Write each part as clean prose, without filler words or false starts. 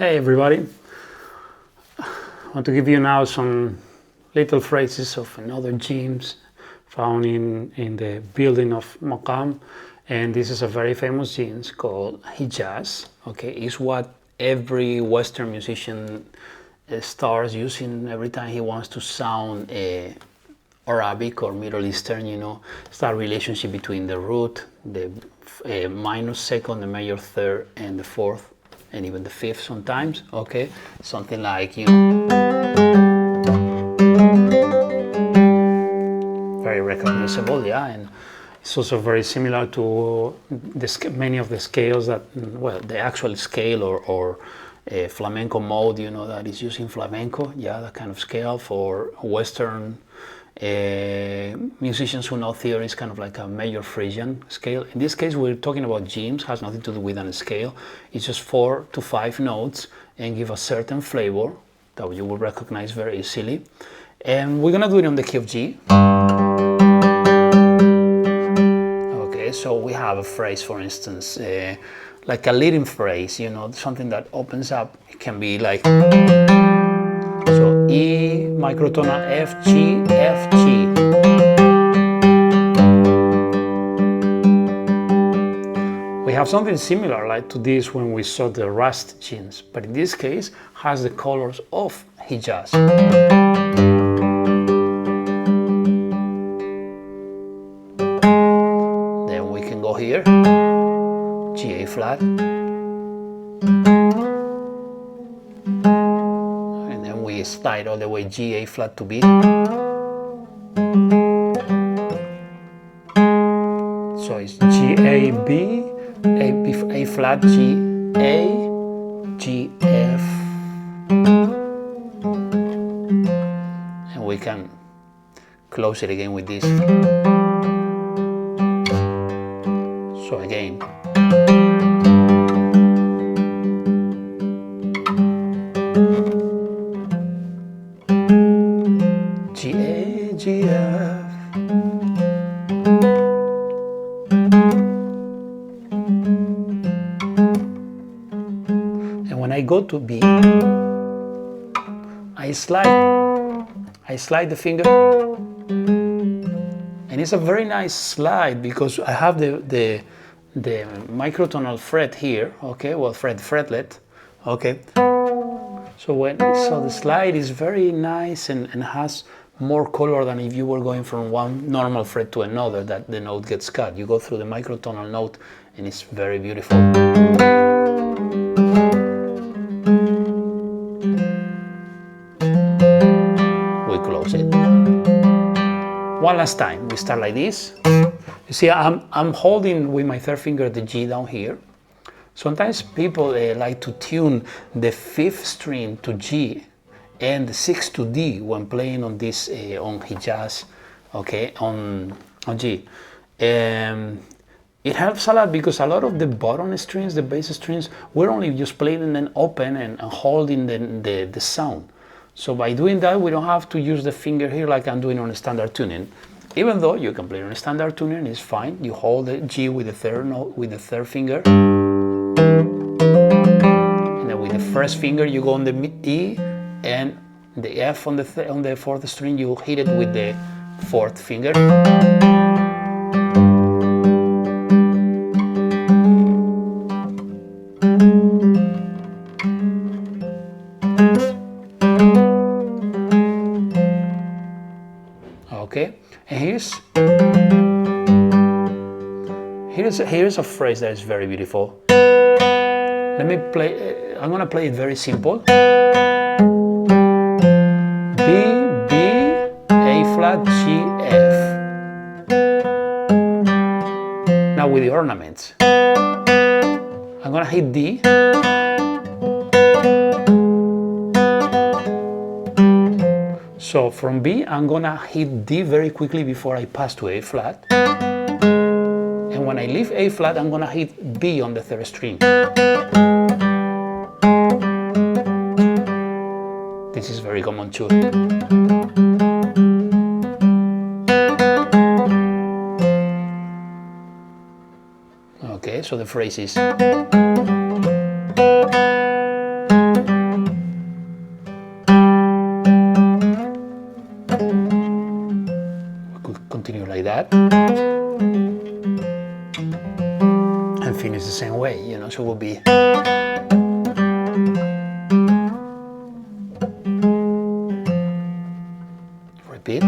Hey everybody, I want to give you now some little phrases of another Jins found in the building of Maqam, and this is a very famous Jins called Hijaz. Okay, it's what every Western musician starts using every time he wants to sound Arabic or Middle Eastern, you know. It's that relationship between the root, the minor second, the major third, and the fourth, and even the fifth sometimes. Okay, something like, you know, very recognizable, yeah, and it's also very similar to many of the scales that, well, the actual scale or flamenco mode, you know, that is used in flamenco, yeah, that kind of scale for Western musicians who know theory is kind of like a major Frisian scale. In this case, we're talking about Jins, has nothing to do with a scale. It's just 4 to 5 notes and give a certain flavor that you will recognize very easily. And we're gonna do it on the key of G. Okay, so we have a phrase, for instance, like a leading phrase, you know, something that opens up. It can be like, so E, microtonal F, G, F, G. We have something similar like to this when we saw the Rust Jins, but in this case has the colors of Hijaz. Then we can go here, G, A flat. Slide all the way G, A flat to B. So it's G, A, B, A flat, G, A, G, F. And we can close it again with this. So again. G, A, G, F. And when I go to B, I slide the finger, and it's a very nice slide because I have the microtonal fret here, okay, well, fretlet, okay. So the slide is very nice and has more color than if you were going from one normal fret to another, that the note gets cut. You go through the microtonal note and it's very beautiful. We close it. One last time, we start like this. You see, I'm holding with my third finger the G down here. Sometimes people like to tune the 5th string to G and the 6th to D when playing on this on Hijaz, okay, on G. It helps a lot because a lot of the bottom strings, the bass strings, we're only just playing them open and holding the sound. So by doing that, we don't have to use the finger here like I'm doing on a standard tuning. Even though you can play on a standard tuning, it's fine. You hold the G with the third note, with the third finger. And then with the first finger you go on the E, and the F on the 4th string you hit it with the 4th finger. Okay, and here's a phrase that is very beautiful. Let me play, I'm gonna play it very simple. B, B, A flat, G, F. Now with the ornaments. I'm gonna hit D. So from B, I'm gonna hit D very quickly before I pass to A flat. And when I leave A flat, I'm gonna hit B on the 3rd string. This is very common too. Okay, so the phrase is it's the same way, you know, so it will be. Repeat.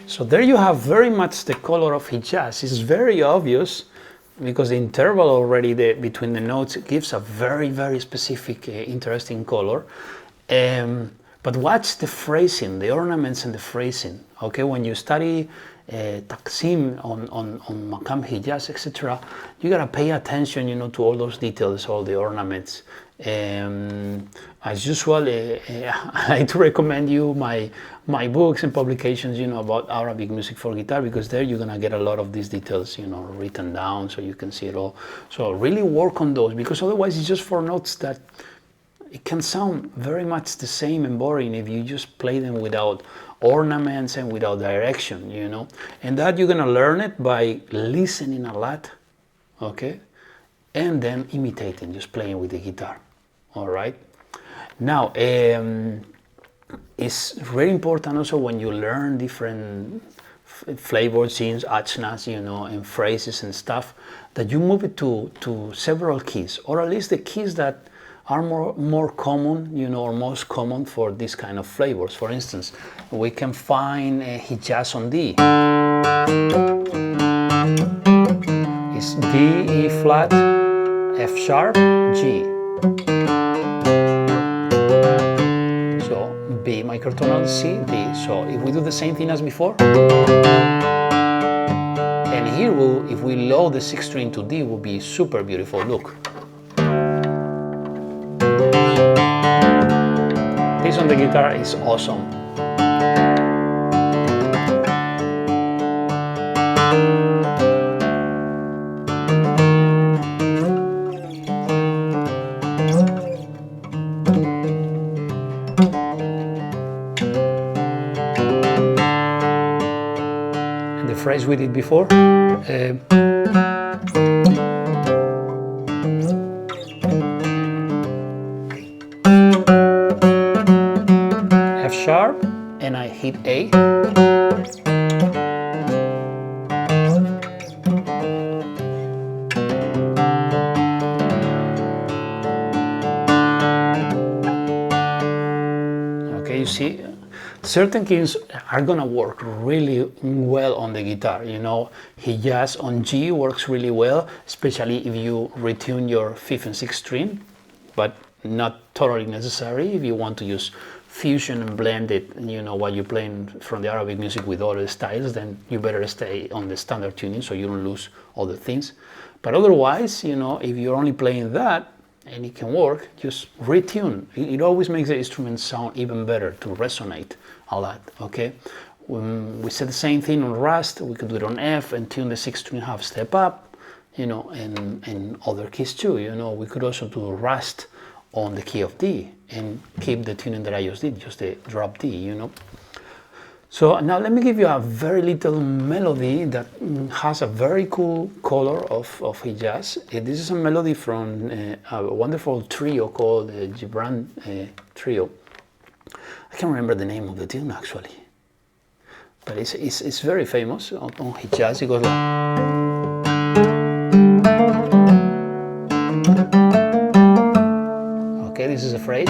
So there you have very much the color of Hijaz. It's very obvious because the interval already between the notes gives a very, very specific, interesting color. But watch the phrasing, the ornaments and the phrasing. Okay, when you study Taqsim on Maqam Hijaz, etc., you gotta pay attention, you know, to all those details, all the ornaments. As usual, I like to recommend you my books and publications, you know, about Arabic music for guitar, because there you're gonna get a lot of these details, you know, written down so you can see it all. So really work on those, because otherwise it's just four notes that it can sound very much the same and boring if you just play them without ornaments and without direction, you know. And that you're gonna learn it by listening a lot, okay, and then imitating, just playing with the guitar. All right. Now, it's very important also when you learn different flavor scenes, achnas, you know, and phrases and stuff, that you move it to several keys, or at least the keys that are more common, you know, or most common for this kind of flavors. For instance, we can find Hijaz on D. It's D, E flat, F sharp, G. So B microtonal, C, D. So if we do the same thing as before, and here if we load the sixth string to D, will be super beautiful. Look. This on the guitar is awesome. And the phrase we did before. Sharp, and I hit A. Okay, you see, certain keys are gonna work really well on the guitar. You know, Hijaz on G works really well, especially if you retune your fifth and sixth string, but not totally necessary if you want to use fusion and blend it, you know, while you're playing from the Arabic music with other styles, then you better stay on the standard tuning so you don't lose other things. But otherwise, you know, if you're only playing that and it can work, just retune. It always makes the instrument sound even better, to resonate a lot, okay? When we said the same thing on Rust, we could do it on F and tune the sixth string half step up, you know, and other keys too, you know. We could also do Rust on the key of D and keep the tuning that I just did, just the drop D, you know. So now let me give you a very little melody that has a very cool color of Hijaz. This is a melody from a wonderful trio called the Gibran Trio. I can't remember the name of the tune actually, but it's very famous on Hijaz. It goes like, okay, this is a phrase.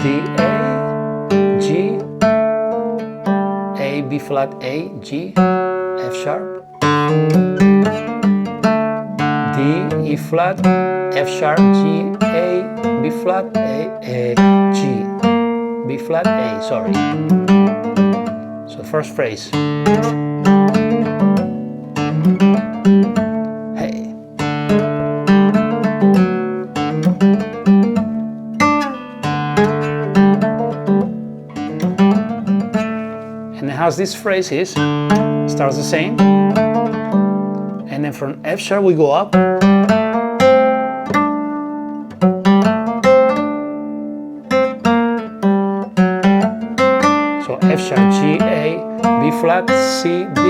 D, A, G, A, B flat, A, G, F sharp, D, E flat, F sharp, G, A, B flat, A, G, B flat, A, sorry. So first phrase. As this phrase is, starts the same, and then from F sharp we go up, so F sharp, G, A, B flat, C, D,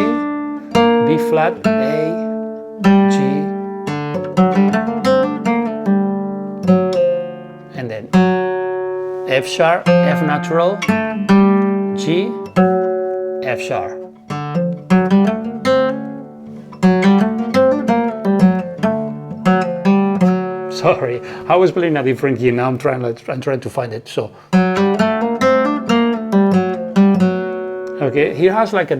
B flat, A, G, F sharp, F natural, G, F sharp. Sorry, I was playing a different key. Now I'm trying to find it. So, okay, here has like a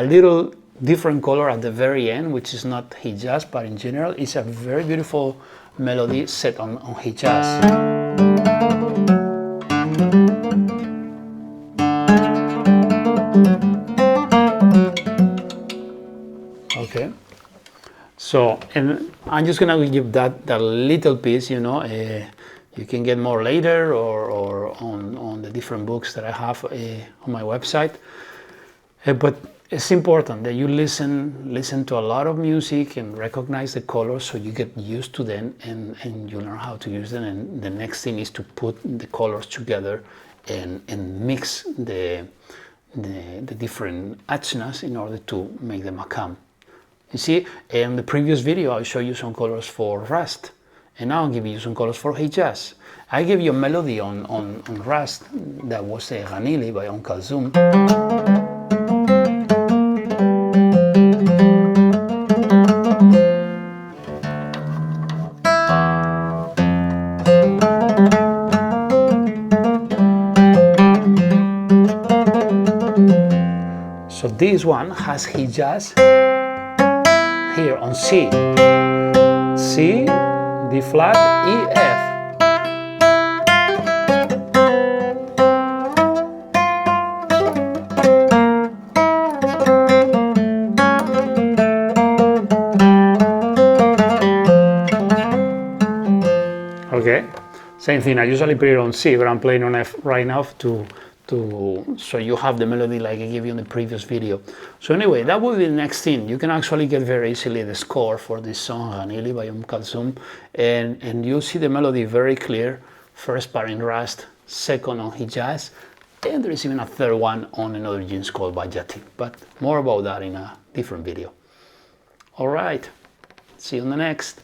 little different color at the very end, which is not Hijaz, but in general, it's a very beautiful melody set on Hijaz. Okay. So, and I'm just gonna give that little piece, you know, you can get more later or on the different books that I have on my website. But it's important that you listen to a lot of music and recognize the colors so you get used to them and you learn how to use them. And the next thing is to put the colors together and mix the different achnas in order to make the makam. You see, in the previous video, I showed you some colors for Rast, and now I'll give you some colors for Hijaz. I gave you a melody on Rast that was a Ghanili by Kalzoum. So this one has Hijaz here on C, C, D flat, E, F. Okay, same thing. I usually put it on C, but I'm playing on F right now so you have the melody like I gave you in the previous video. So anyway, that will be the next thing. You can actually get very easily the score for this song, Ghanili by Kalzoum, and you'll see the melody very clear. First part in Rast, second on Hijaz, and there is even a third one on another Jins called by Jati. But more about that in a different video. All right, see you on the next.